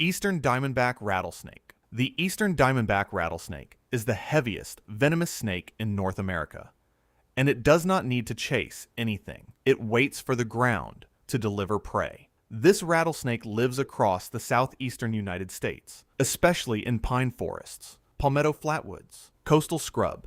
Eastern Diamondback Rattlesnake. The Eastern Diamondback Rattlesnake is the heaviest venomous snake in North America, and it does not need to chase anything. It waits for the ground to deliver prey. This rattlesnake lives across the southeastern United States, especially in pine forests, palmetto flatwoods, coastal scrub,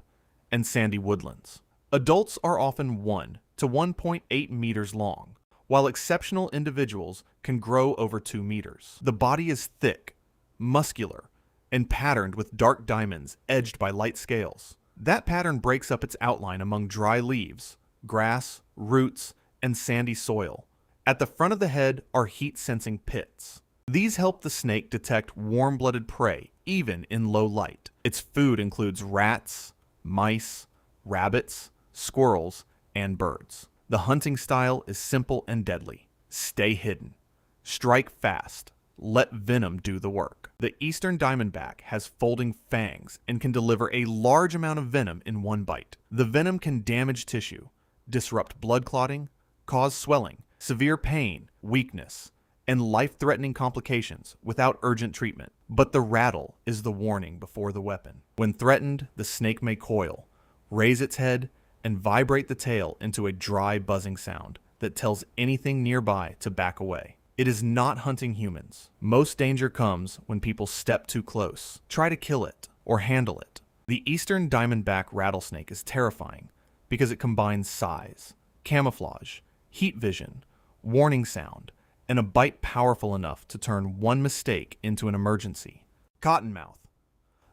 and sandy woodlands. Adults are often 1 to 1.8 meters long, while exceptional individuals can grow over 2 meters. The body is thick, muscular, and patterned with dark diamonds edged by light scales. That pattern breaks up its outline among dry leaves, grass, roots, and sandy soil. At the front of the head are heat-sensing pits. These help the snake detect warm-blooded prey, even in low light. Its food includes rats, mice, rabbits, squirrels, and birds. The hunting style is simple and deadly. Stay hidden. Strike fast. Let venom do the work. The Eastern Diamondback has folding fangs and can deliver a large amount of venom in one bite. The venom can damage tissue, disrupt blood clotting, cause swelling, severe pain, weakness, and life-threatening complications without urgent treatment. But the rattle is the warning before the weapon. When threatened, the snake may coil, raise its head, and vibrate the tail into a dry buzzing sound that tells anything nearby to back away. It is not hunting humans. Most danger comes when people step too close, try to kill it, or handle it. The Eastern Diamondback Rattlesnake is terrifying because it combines size, camouflage, heat vision, warning sound, and a bite powerful enough to turn one mistake into an emergency. Cottonmouth.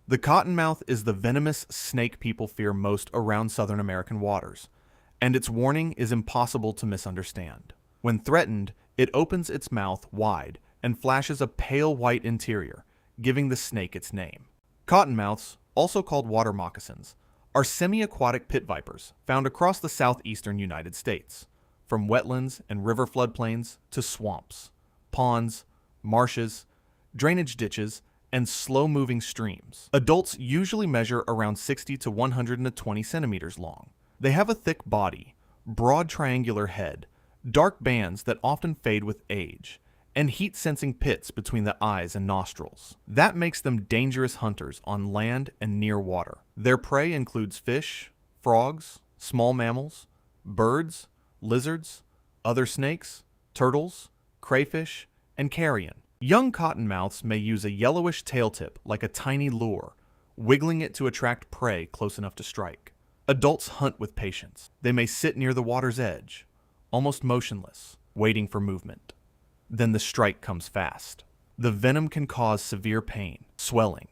The cottonmouth is the venomous snake people fear most around Southern American waters, and its warning is impossible to misunderstand. When threatened, it opens its mouth wide and flashes a pale white interior, giving the snake its name. Cottonmouths, also called water moccasins, are semi-aquatic pit vipers found across the southeastern United States, from wetlands and river floodplains to swamps, ponds, marshes, drainage ditches, and slow-moving streams. Adults usually measure around 60 to 120 centimeters long. They have a thick body, broad triangular head, dark bands that often fade with age, and heat-sensing pits between the eyes and nostrils. That makes them dangerous hunters on land and near water. Their prey includes fish, frogs, small mammals, birds, lizards, other snakes, turtles, crayfish, and carrion. Young cottonmouths may use a yellowish tail tip like a tiny lure, wiggling it to attract prey close enough to strike. Adults hunt with patience. They may sit near the water's edge, almost motionless, waiting for movement. Then the strike comes fast. The venom can cause severe pain, swelling,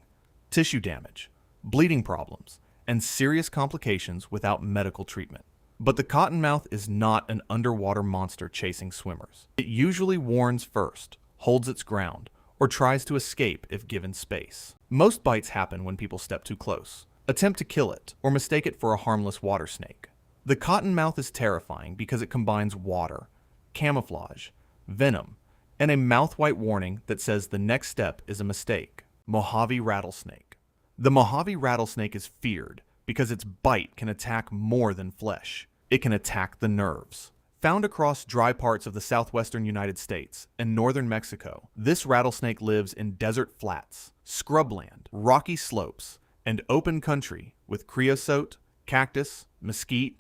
tissue damage, bleeding problems, and serious complications without medical treatment. But the cottonmouth is not an underwater monster chasing swimmers. It usually warns first, holds its ground, or tries to escape if given space. Most bites happen when people step too close, attempt to kill it, or mistake it for a harmless water snake. The cottonmouth is terrifying because it combines water, camouflage, venom, and a mouth-white warning that says the next step is a mistake. Mojave Rattlesnake. The Mojave Rattlesnake is feared because its bite can attack more than flesh. It can attack the nerves. Found across dry parts of the southwestern United States and northern Mexico, this rattlesnake lives in desert flats, scrubland, rocky slopes, and open country with creosote, cactus, mesquite,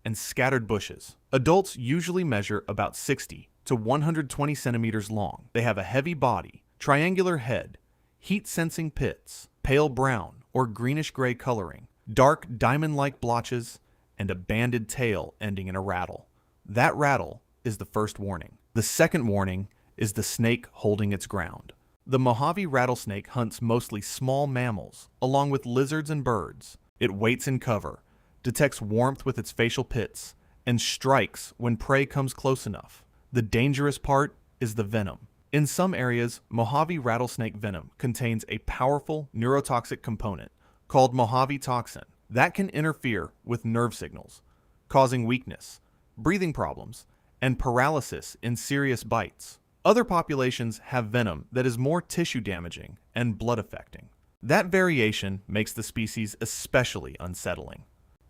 and scattered bushes. Adults usually measure about 60 to 120 centimeters long. They have a heavy body, triangular head, heat-sensing pits, pale brown or greenish-gray coloring, dark diamond-like blotches, and a banded tail ending in a rattle. That rattle is the first warning. The second warning is the snake holding its ground. The Mojave Rattlesnake hunts mostly small mammals, along with lizards and birds. It waits in cover, detects warmth with its facial pits, and strikes when prey comes close enough. The dangerous part is the venom. In some areas, Mojave Rattlesnake venom contains a powerful neurotoxic component called Mojave toxin that can interfere with nerve signals, causing weakness, breathing problems, and paralysis in serious bites. Other populations have venom that is more tissue damaging and blood affecting. That variation makes the species especially unsettling.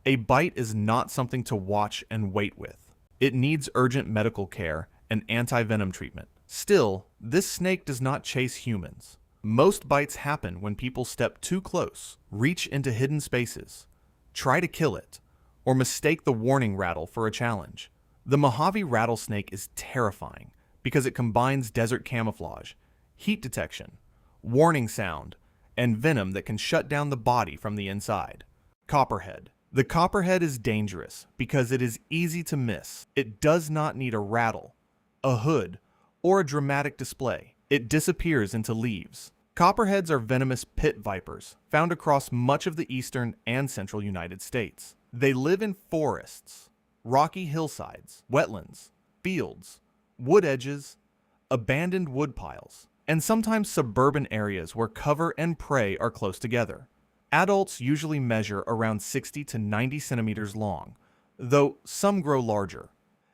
A bite is not something to watch and wait with. It needs urgent medical care and anti-venom treatment. Still, this snake does not chase humans. Most bites happen when people step too close, reach into hidden spaces, try to kill it, or mistake the warning rattle for a challenge. The Mojave Rattlesnake is terrifying because it combines desert camouflage, heat detection, warning sound, and venom that can shut down the body from the inside. Copperhead. The Copperhead is dangerous because it is easy to miss. It does not need a rattle, a hood, or a dramatic display. It disappears into leaves. Copperheads are venomous pit vipers found across much of the eastern and central United States. They live in forests, rocky hillsides, wetlands, fields, wood edges, abandoned wood piles, and sometimes suburban areas where cover and prey are close together. Adults usually measure around 60 to 90 centimeters long, though some grow larger.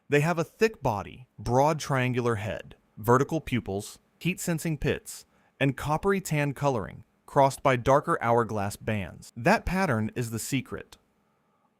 They have a thick body, broad triangular head, vertical pupils, heat-sensing pits, and coppery tan coloring, crossed by darker hourglass bands. That pattern is the secret.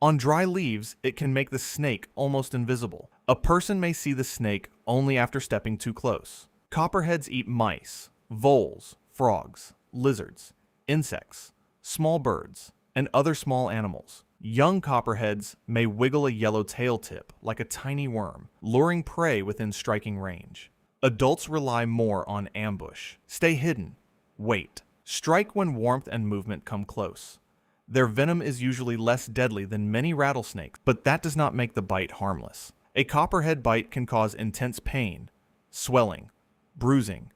On dry leaves, it can make the snake almost invisible. A person may see the snake only after stepping too close. Copperheads eat mice, voles, frogs, lizards, insects, small birds, and other small animals. Young copperheads may wiggle a yellow tail tip like a tiny worm, luring prey within striking range. Adults rely more on ambush. Stay hidden. Wait. Strike when warmth and movement come close. Their venom is usually less deadly than many rattlesnakes, but that does not make the bite harmless. A copperhead bite can cause intense pain, swelling, bruising,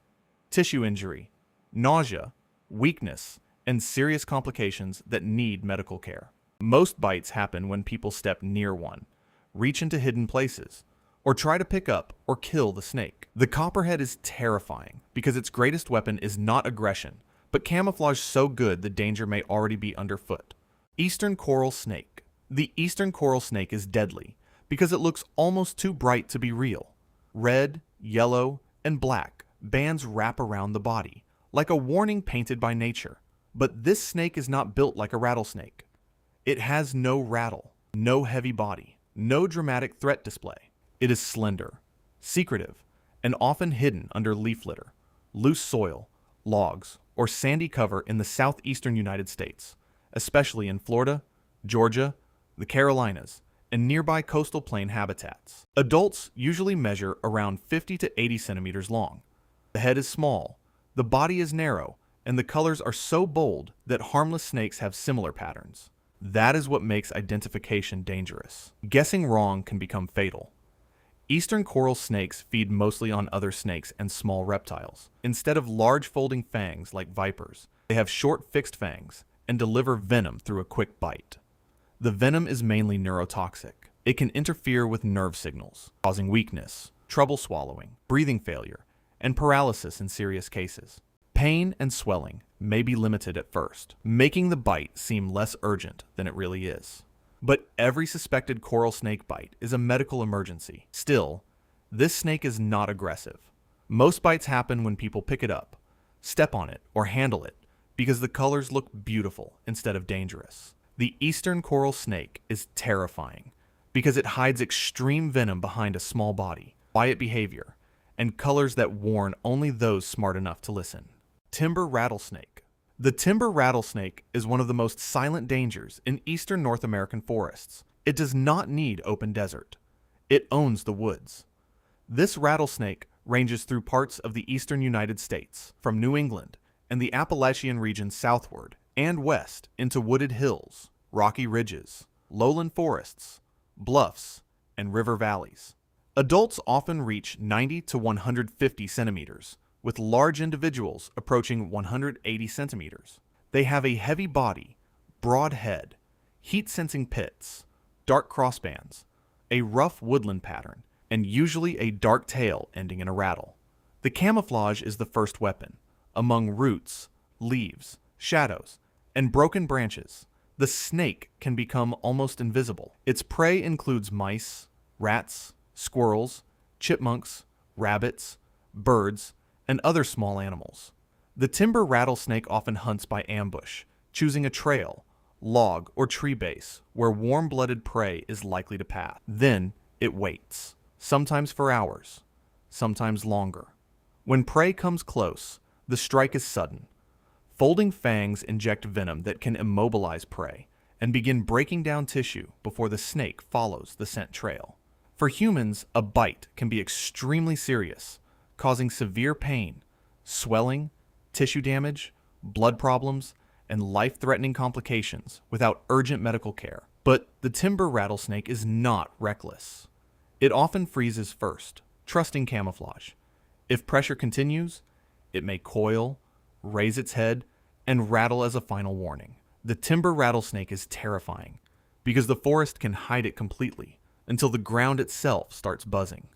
tissue injury, nausea, weakness, and serious complications that need medical care. Most bites happen when people step near one, reach into hidden places, or try to pick up or kill the snake. The copperhead is terrifying because its greatest weapon is not aggression, but camouflage so good the danger may already be underfoot. Eastern coral snake. The eastern coral snake is deadly because it looks almost too bright to be real. Red, yellow, and black bands wrap around the body, like a warning painted by nature. But this snake is not built like a rattlesnake. It has no rattle, no heavy body, no dramatic threat display. It is slender, secretive, and often hidden under leaf litter, loose soil, logs, or sandy cover in the southeastern United States, especially in Florida, Georgia, the Carolinas, and nearby coastal plain habitats. Adults usually measure around 50 to 80 centimeters long. The head is small, the body is narrow, and the colors are so bold that harmless snakes have similar patterns. That is what makes identification dangerous. Guessing wrong can become fatal. Eastern coral snakes feed mostly on other snakes and small reptiles. Instead of large folding fangs like vipers, they have short fixed fangs and deliver venom through a quick bite. The venom is mainly neurotoxic. It can interfere with nerve signals, causing weakness, trouble swallowing, breathing failure, and paralysis in serious cases. Pain and swelling may be limited at first, making the bite seem less urgent than it really is. But every suspected coral snake bite is a medical emergency. Still, this snake is not aggressive. Most bites happen when people pick it up, step on it, or handle it because the colors look beautiful instead of dangerous. The eastern coral snake is terrifying because it hides extreme venom behind a small body, quiet behavior, and colors that warn only those smart enough to listen. Timber Rattlesnake. The timber rattlesnake is one of the most silent dangers in eastern North American forests. It does not need open desert. It owns the woods. This rattlesnake ranges through parts of the eastern United States, from New England and the Appalachian region southward and west into wooded hills, rocky ridges, lowland forests, bluffs, and river valleys. Adults often reach 90 to 150 centimeters, with large individuals approaching 180 centimeters. They have a heavy body, broad head, heat-sensing pits, dark crossbands, a rough woodland pattern, and usually a dark tail ending in a rattle. The camouflage is the first weapon. Among roots, leaves, shadows, and broken branches, the snake can become almost invisible. Its prey includes mice, rats, squirrels, chipmunks, rabbits, birds, and other small animals. The timber rattlesnake often hunts by ambush, choosing a trail, log, or tree base where warm-blooded prey is likely to pass. Then it waits, sometimes for hours, sometimes longer. When prey comes close, the strike is sudden. Folding fangs inject venom that can immobilize prey and begin breaking down tissue before the snake follows the scent trail. For humans, a bite can be extremely serious, causing severe pain, swelling, tissue damage, blood problems, and life-threatening complications without urgent medical care. But the timber rattlesnake is not reckless. It often freezes first, trusting camouflage. If pressure continues, it may coil, raise its head, and rattle as a final warning. The timber rattlesnake is terrifying because the forest can hide it completely until the ground itself starts buzzing.